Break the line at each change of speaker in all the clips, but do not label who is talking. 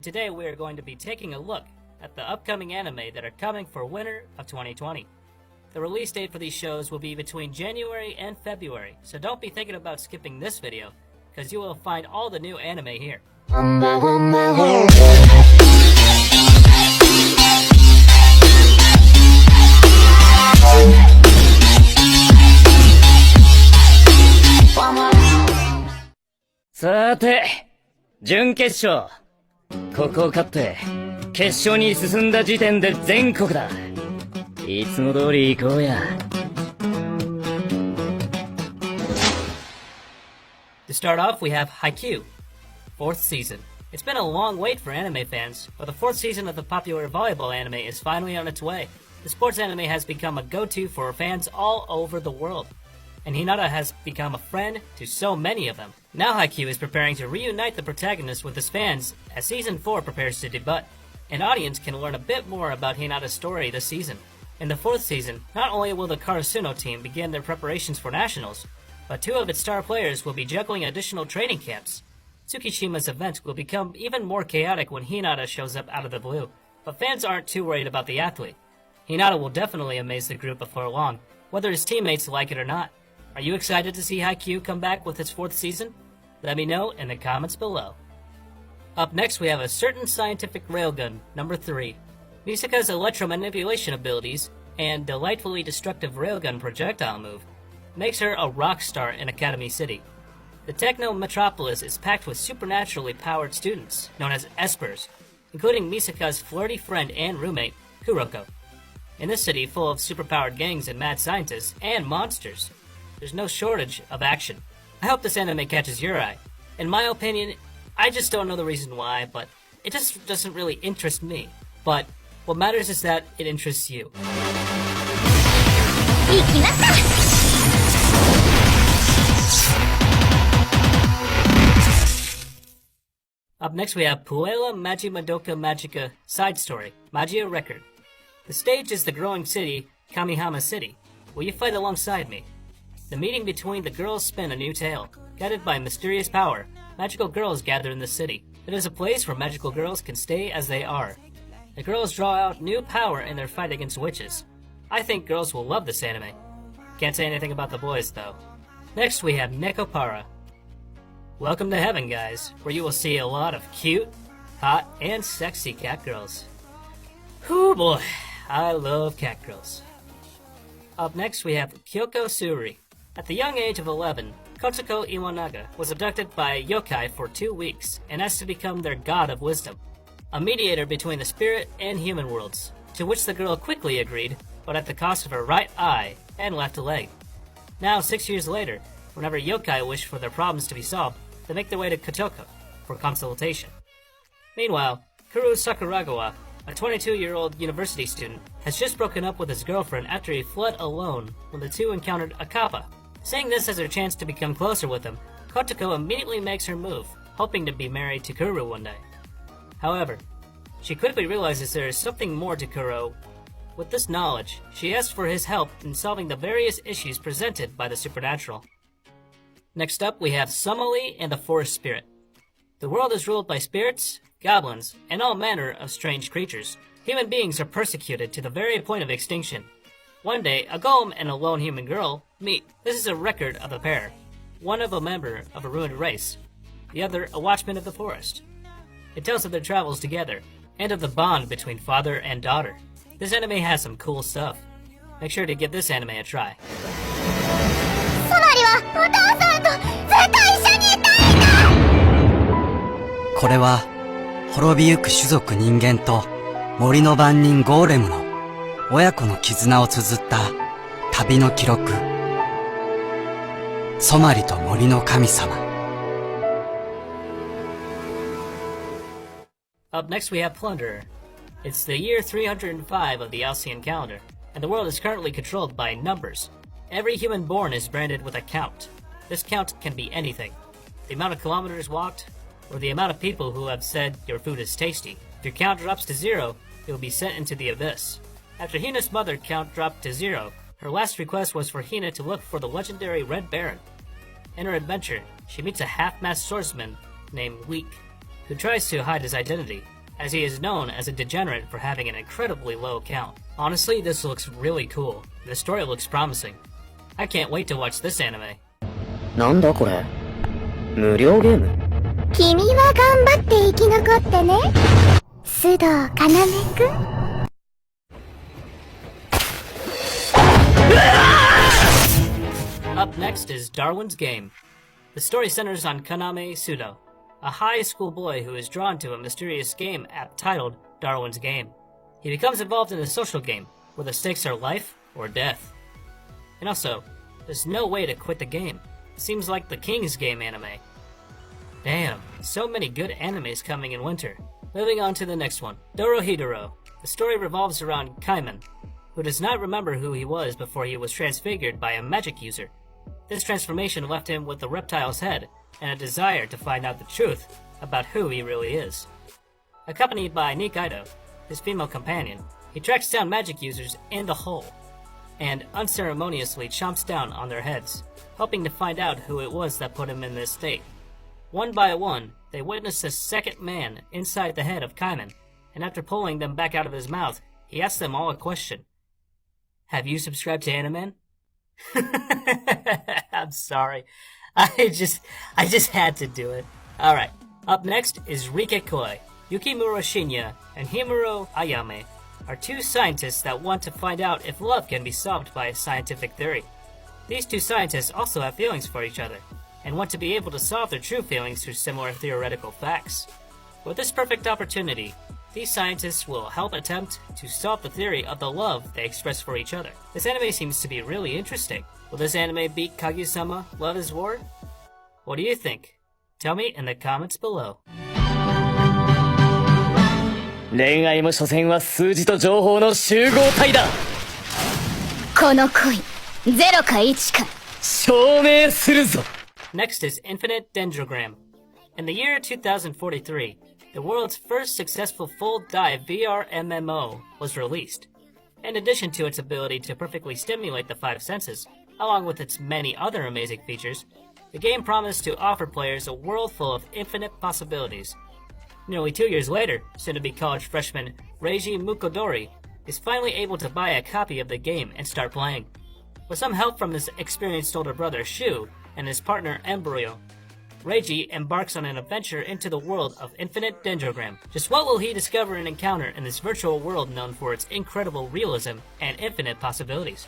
Today we are going to be taking a look at the upcoming anime that are coming for winter of 2020. The release date for these shows will be between January and February, so don't be thinking about skipping this video, because you will find all the new anime here.
Sate, 準決勝。ここを勝って、決勝に進んだ時点で全国だ。いつも通り行こうや。
To start off, we have Haikyuu, 4th season. It's been a long wait for anime fans, but the 4th season of the popular volleyball anime is finally on its way. The sports anime has become a go-to for fans all over the world, and Hinata has become a friend to so many of them. Now Haikyuu is preparing to reunite the protagonist with his fans as Season 4 prepares to debut. An audience can learn a bit more about Hinata's story this season. In the 4th season, not only will the Karasuno team begin their preparations for nationals, but 2 of its star players will be juggling additional training camps. Tsukishima's event will become even more chaotic when Hinata shows up out of the blue, but fans aren't too worried about the athlete. Hinata will definitely amaze the group before long, whether his teammates like it or not. Are you excited to see Haikyuu come back with its 4th season? Let me know in the comments below. Up next, we have a certain scientific railgun, number 3. Misaka's electromanipulation abilities and delightfully destructive railgun projectile move makes her a rock star in Academy City. The techno metropolis is packed with supernaturally powered students, known as espers, including Misaka's flirty friend and roommate, Kuroko. In this city full of superpowered gangs and mad scientists and monsters, there's no shortage of action. I hope this anime catches your eye. In my opinion, I just don't know the reason why, but it just doesn't really interest me. But what matters is that it interests you. Up next we have Puella Magi Madoka Magica side story, Magia Record. The stage is the growing city, Kamihama City. Will you fight alongside me? The meeting between the girls spin a new tale. Guided by mysterious power, magical girls gather in the city. It is a place where magical girls can stay as they are. The girls draw out new power in their fight against witches. I think girls will love this anime. Can't say anything about the boys though. Next we have Nekopara. Welcome to heaven, guys, where you will see a lot of cute, hot, and sexy cat girls. Whoo boy, I love cat girls. Up next we have Kyoko Suri. At the young age of 11, Kotoko Iwanaga was abducted by yokai for 2 weeks and asked to become their god of wisdom, a mediator between the spirit and human worlds, to which the girl quickly agreed, but at the cost of her right eye and left leg. Now, 6 years later, whenever yokai wish for their problems to be solved, they make their way to Kotoko for consultation. Meanwhile, Kuru Sakuragawa, a 22-year-old university student, has just broken up with his girlfriend after he fled alone when the two encountered a kappa. Seeing this as her chance to become closer with him, Kotoko immediately makes her move, hoping to be married to Kuru one day. However, she quickly realizes there is something more to Kuro. With this knowledge, she asks for his help in solving the various issues presented by the supernatural. Next up, we have Sumali and the Forest Spirit. The world is ruled by spirits, goblins, and all manner of strange creatures. Human beings are persecuted to the very point of extinction. One day, a golem and a lone human girl meet. This is a record of the pair. One of a member of a ruined race, the other a watchman of the forest. It tells of their travels together, and of the bond between father and daughter. This anime has some cool stuff. Make sure to give this anime a try.
これは滅びゆく種族人間と森の番人ゴーレムの親子の絆を綴った旅の記録。ソマリと森の神様。
Up next we have Plunderer. It's the year 305 of the Alcyon calendar, and the world is currently controlled by numbers. Every human born is branded with a count. This count can be anything. The amount of kilometers walked, or the amount of people who have said your food is tasty. If your count drops to 0, it will be sent into the abyss. After Hina's mother count dropped to 0, her last request was for Hina to look for the legendary Red Baron. In her adventure, she meets a half-masked swordsman named Weak. who tries to hide his identity, as he is known as a degenerate for having an incredibly low count. Honestly, this looks really cool. The story looks promising. I can't wait to watch this anime.
なんだこれ無料ゲーム
君は頑張って生き残ってね。須藤要くん。
Up next is Darwin's Game. The story centers on Kaname Sudo, a high school boy who is drawn to a mysterious game app titled Darwin's Game. He becomes involved in a social game where the stakes are life or death. And also, there's no way to quit the game. Seems like the King's Game anime. Damn, so many good animes coming in winter. Moving on to the next one, Dorohedoro. The story revolves around Kaiman, who does not remember who he was before he was transfigured by a magic user. This transformation left him with a reptile's head and a desire to find out the truth about who he really is. Accompanied by Nikaido, his female companion, he tracks down magic users in the hole and unceremoniously chomps down on their heads, hoping to find out who it was that put him in this state. One by one, they witness a second man inside the head of Kaiman, and after pulling them back out of his mouth, he asks them all a question. Have you subscribed to Animan? I'm sorry. I just had to do it. Alright, up next is Rike Koi. Yukimura Shinya and Himuro Ayame are two scientists that want to find out if love can be solved by a scientific theory. These two scientists also have feelings for each other, and want to be able to solve their true feelings through similar theoretical facts. With this perfect opportunity, these scientists will help attempt to solve the theory of the love they express for each other. This anime seems to be really interesting. Will this anime beat Kaguya-sama Love is War? What do you think? Tell me in the comments below.
恋愛も所詮は数字と情報の集合体だ
この恋、0か1か。
証明するぞ
Next is Infinite Dendrogram. In the year 2043, the world's first successful full-dive VR MMO was released. In addition to its ability to perfectly stimulate the five senses, along with its many other amazing features, the game promised to offer players a world full of infinite possibilities. Nearly 2 years later, soon-to-be college freshman Reiji Mukodori is finally able to buy a copy of the game and start playing. With some help from his experienced older brother Shu and his partner Embryo, Reiji embarks on an adventure into the world of Infinite Dendrogram. Just what will he discover and encounter in this virtual world known for its incredible realism and infinite possibilities?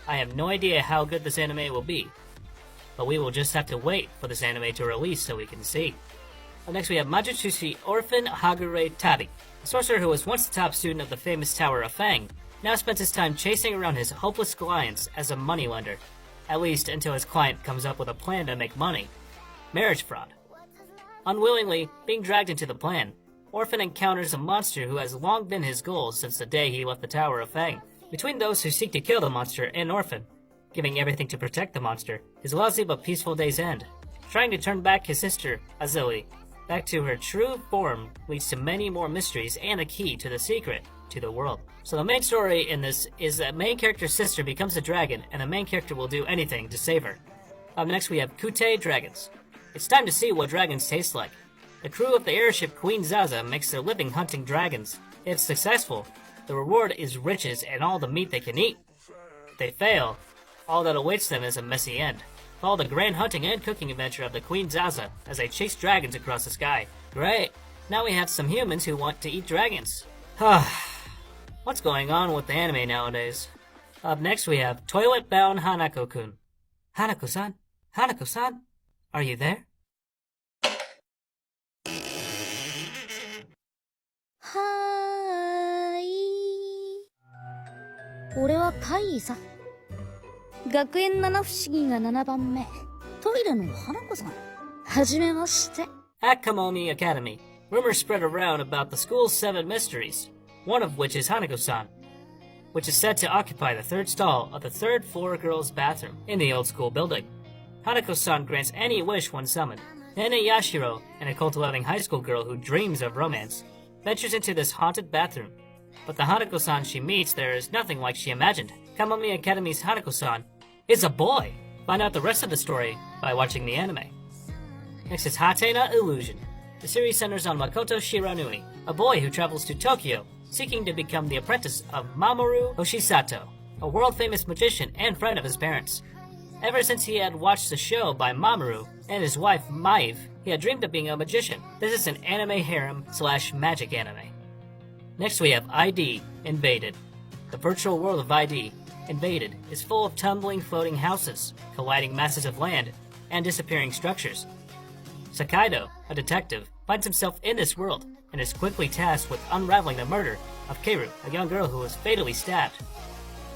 I have no idea how good this anime will be, but we will just have to wait for this anime to release so we can see. Next we have Majutsushi Orphan Hagure Tabi. A sorcerer who was once the top student of the famous Tower of Fang, now spends his time chasing around his hopeless clients as a moneylender, at least until his client comes up with a plan to make money. Marriage fraud. Unwillingly being dragged into the plan, Orphan encounters a monster who has long been his goal since the day he left the Tower of Fang. Between those who seek to kill the monster and Orphan, giving everything to protect the monster, his lousy but peaceful days end. Trying to turn back his sister, Azuli, back to her true form leads to many more mysteries and a key to the secret to the world. So the main story in this is that main character's sister becomes a dragon and the main character will do anything to save her. Up next we have Kute Dragons. It's time to see what dragons taste like. The crew of the airship Queen Zaza makes their living hunting dragons. If successful, the reward is riches and all the meat they can eat. If they fail, all that awaits them is a messy end. Follow the grand hunting and cooking adventure of the Queen Zaza as they chase dragons across the sky. Great! Now we have some humans who want to eat dragons. What's going on with the anime nowadays? Up next we have Toilet Bound Hanako-kun. Hanako-san? Hanako-san? Are you there?
はーい。俺はカイさ。学園七不思議が7番目。トイレの花子さん。はじめまして。
At Kamomi Academy, rumors spread around about the school's 7 mysteries, one of which is Hanako-san, which is said to occupy the third stall of the third floor girls' bathroom in the old school building. Hanako-san grants any wish when summoned. Nene Yashiro, an occult-loving high school girl who dreams of romance, ventures into this haunted bathroom. But the Hanako-san she meets there is nothing like she imagined. Kamomi Academy's Hanako-san is a boy! Find out the rest of the story by watching the anime. Next is Hatena Illusion. The series centers on Makoto Shiranui, a boy who travels to Tokyo, seeking to become the apprentice of Mamoru Hoshisato, a world-famous magician and friend of his parents. Ever since he had watched the show by Mamoru and his wife Maeve, he had dreamed of being a magician. This is an anime harem/magic anime. Next we have ID, Invaded. The virtual world of ID, Invaded, is full of tumbling floating houses, colliding masses of land, and disappearing structures. Sakaido, a detective, finds himself in this world and is quickly tasked with unraveling the murder of Keiru, a young girl who was fatally stabbed.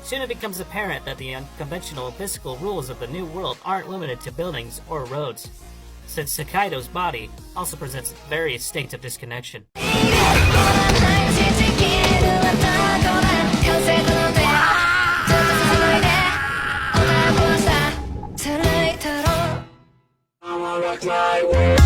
Soon it becomes apparent that the unconventional physical rules of the new world aren't limited to buildings or roads, since Sakaido's body also presents various states of disconnection.
I'ma rock my world.